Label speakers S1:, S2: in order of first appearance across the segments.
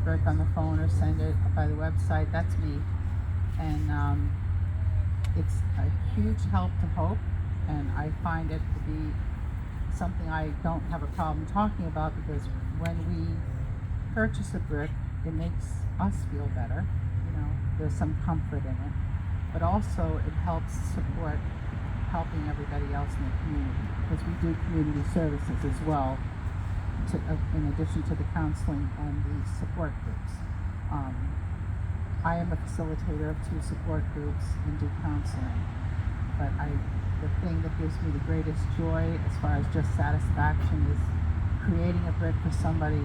S1: brick on the phone or send it by the website, that's me. And it's a huge help to Hope, and I find it to be something I don't have a problem talking about, because when we purchase a brick, it makes us feel better. You know, there's some comfort in it, but also it helps support helping everybody else in the community, because we do community services as well, in addition to the counseling and the support groups. I am a facilitator of 2 support groups and do counseling, but the thing that gives me the greatest joy as far as just satisfaction is creating a brick for somebody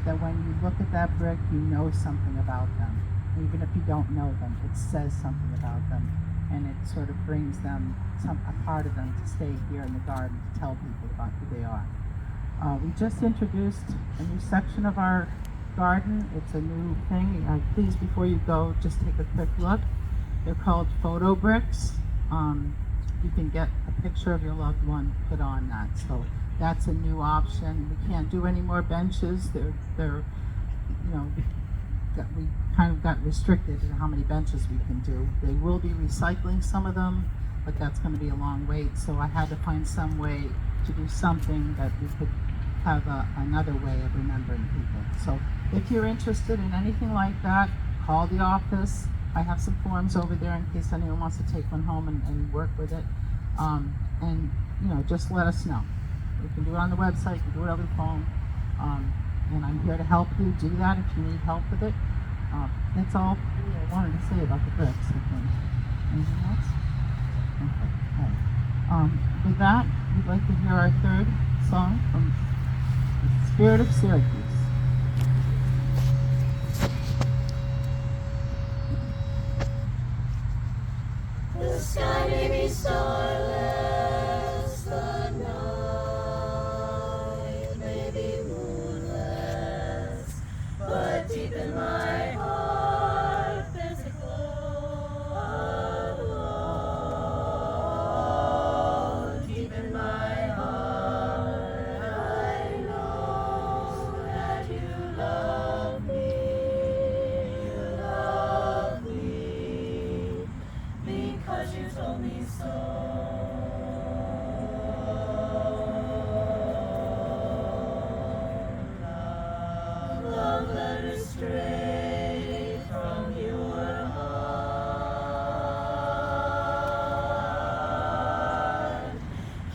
S1: that when you look at that brick, you know something about them. Even if you don't know them, it says something about them, and it sort of brings them, a part of them, to stay here in the garden to tell people about who they are. We just introduced a new section of our garden. It's a new thing. Please, before you go, just take a quick look. They're called photo bricks. You can get a picture of your loved one put on that. So that's a new option. We can't do any more benches. They're you know, we kind of got restricted in how many benches we can do. They will be recycling some of them, but that's going to be a long wait. So I had to find some way to do something that we could have another way of remembering people. So if you're interested in anything like that, call the office. I have some forms over there in case anyone wants to take one home and work with it. And you know, just let us know. You can do it on the website, you can do it over the phone. And I'm here to help you do that if you need help with it. That's all I wanted to say about the bricks, I think. Anything else? Okay. All right. With that, we'd like to hear our third song from the Spirit of Syracuse.
S2: The sky may be starless, the night may be moonless, but deep in my heart there's a glow of love. Deep in my heart I know that you love me, because you told me so. Love letters straight from your heart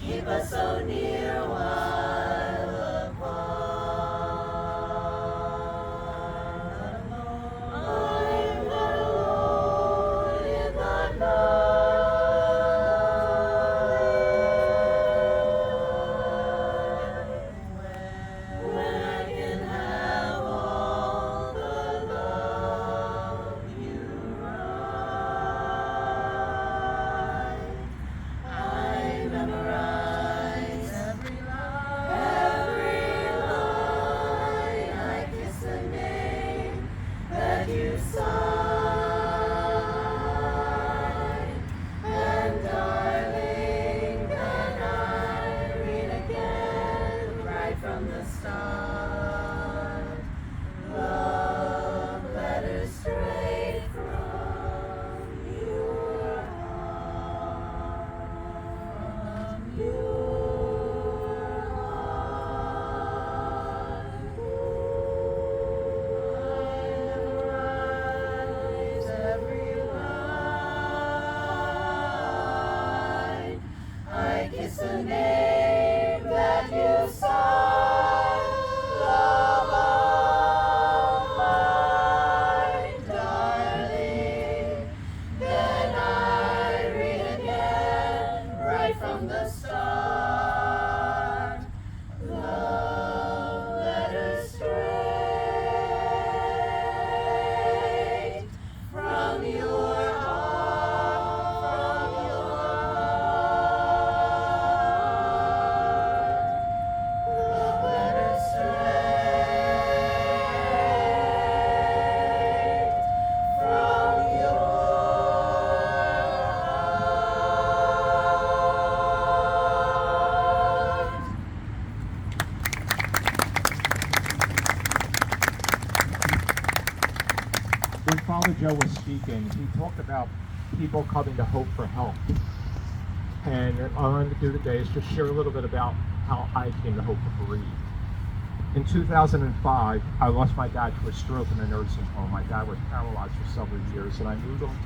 S2: keep us so near while apart. I'm not alone in the night when I can have all the
S3: when Father Joe was speaking, he talked about people coming to Hope for help. And all I'm going to do today is just share a little bit about how I came to Hope for Bereaved. In 2005, I lost my dad to a stroke in a nursing home. My dad was paralyzed for several years, and I moved him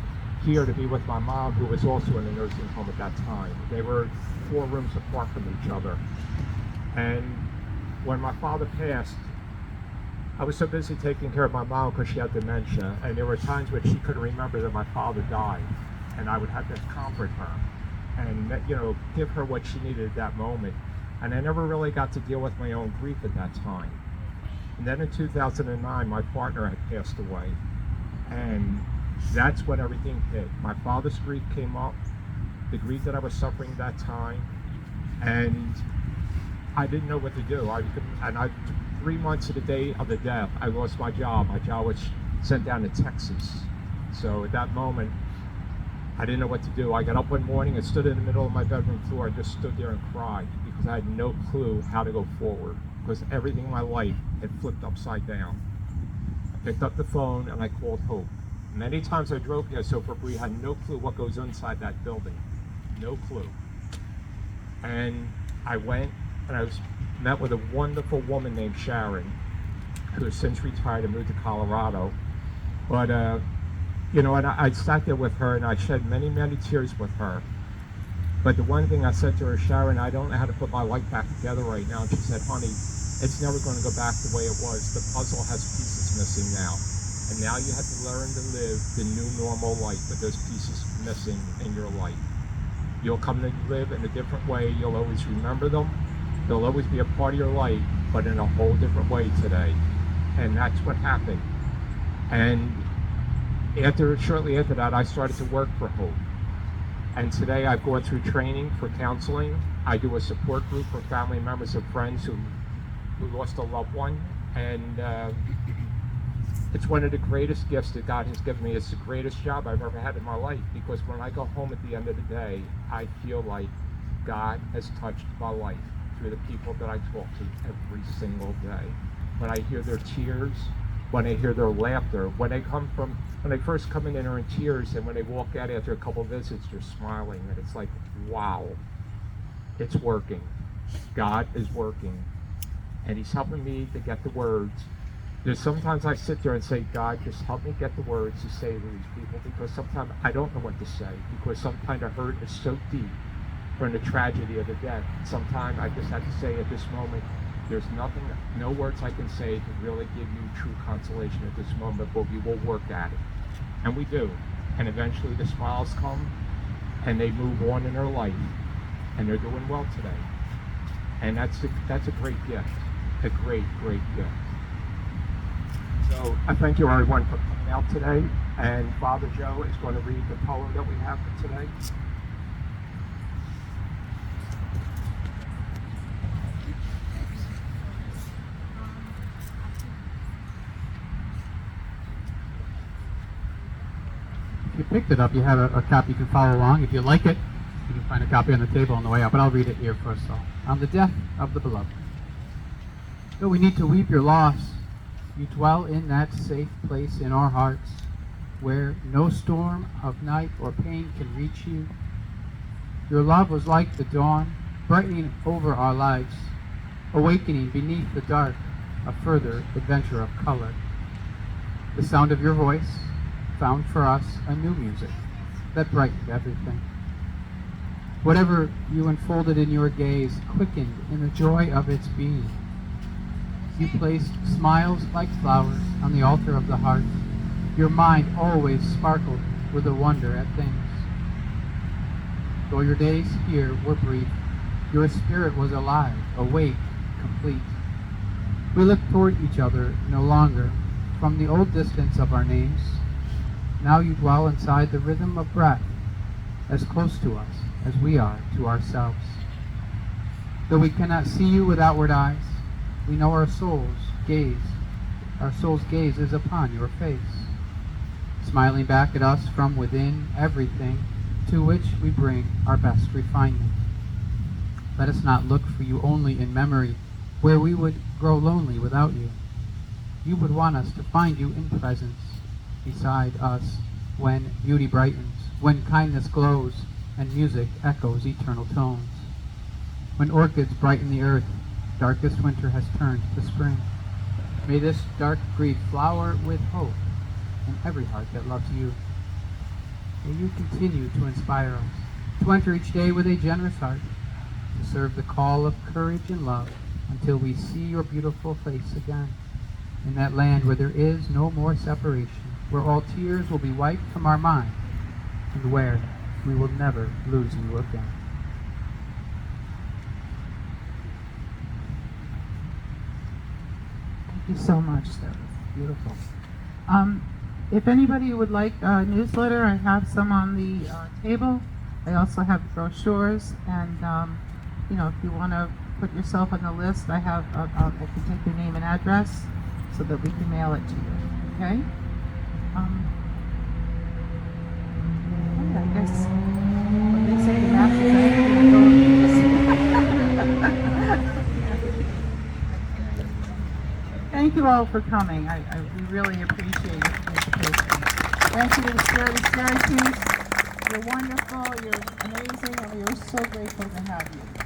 S3: here to be with my mom, who was also in a nursing home at that time. They were 4 rooms apart from each other. And when my father passed, I was so busy taking care of my mom because she had dementia, and there were times when she couldn't remember that my father died, and I would have to comfort her and, you know, give her what she needed at that moment. And I never really got to deal with my own grief at that time. And then in 2009, my partner had passed away, and that's when everything hit. My father's grief came up, the grief that I was suffering at that time, and I didn't know what to do. 3 months to the day of the death, I lost my job. My job was sent down to Texas. So at that moment, I didn't know what to do. I got up one morning and stood in the middle of my bedroom floor. I just stood there and cried because I had no clue how to go forward, because everything in my life had flipped upside down. I picked up the phone and I called Hope. Many times I drove here, so we had no clue what goes inside that building. No clue. And I went and I met with a wonderful woman named Sharon, who has since retired and moved to Colorado. But, you know, and I sat there with her and I shed many, many tears with her. But the one thing I said to her, Sharon, I don't know how to put my life back together right now. And she said, honey, it's never going to go back the way it was. The puzzle has pieces missing now. And now you have to learn to live the new normal life with those pieces missing in your life. You'll come to live in a different way. You'll always remember them. They'll always be a part of your life, but in a whole different way today. And that's what happened. And shortly after that, I started to work for Hope. And today I've gone through training for counseling. I do a support group for family members and friends who lost a loved one. And it's one of the greatest gifts that God has given me. It's the greatest job I've ever had in my life, because when I go home at the end of the day, I feel like God has touched my life through the people that I talk to every single day. When I hear their tears, when I hear their laughter, when they first come in, they're in tears, and when they walk out after a couple of visits, they're smiling, and it's like, wow, it's working. God is working, and He's helping me to get the words. There's sometimes I sit there and say, God, just help me get the words to say to these people, because sometimes I don't know what to say, because sometimes the hurt is so deep from the tragedy of the death. Sometimes I just have to say at this moment, there's nothing, no words I can say to really give you true consolation at this moment, but we will work at it. And we do. And eventually the smiles come, and they move on in their life, and they're doing well today. And that's a great gift, a great, great gift. So I thank you everyone for coming out today, and Father Joe is going to read the poem that we have for today.
S4: If you picked it up, you have a copy you can follow along. If you like it, you can find a copy on the table on the way out, but I'll read it here first. So, on the death of the beloved. Though we need to weep your loss, you dwell in that safe place in our hearts, where no storm of night or pain can reach you. Your love was like the dawn, brightening over our lives, awakening beneath the dark a further adventure of color. The sound of your voice found for us a new music that brightened everything. Whatever you unfolded in your gaze quickened in the joy of its being. You placed smiles like flowers on the altar of the heart. Your mind always sparkled with a wonder at things. Though your days here were brief, your spirit was alive, awake, complete. We looked toward each other no longer from the old distance of our names. Now you dwell inside the rhythm of breath, as close to us as we are to ourselves. Though we cannot see you with outward eyes, we know our soul's gaze is upon your face, smiling back at us from within everything to which we bring our best refinement. Let us not look for you only in memory, where we would grow lonely without you. You would want us to find you in presence, beside us when beauty brightens, when kindness glows, and music echoes eternal tones. When orchids brighten the earth, darkest winter has turned to spring. May this dark grief flower with hope in every heart that loves you. May you continue to inspire us, to enter each day with a generous heart, to serve the call of courage and love until we see your beautiful face again, in that land where there is no more separation, where all tears will be wiped from our mind, and where we will never lose you again.
S1: Thank you so much, that was beautiful. If anybody would like a newsletter, I have some on the table. I also have brochures, and if you want to put yourself on the list, I can take your name and address so that we can mail it to you. Okay? I guess when they say the Thank you all for coming. We really appreciate your participation. Thank you to the Syracuse. You're wonderful. You're amazing, and we are so grateful to have you.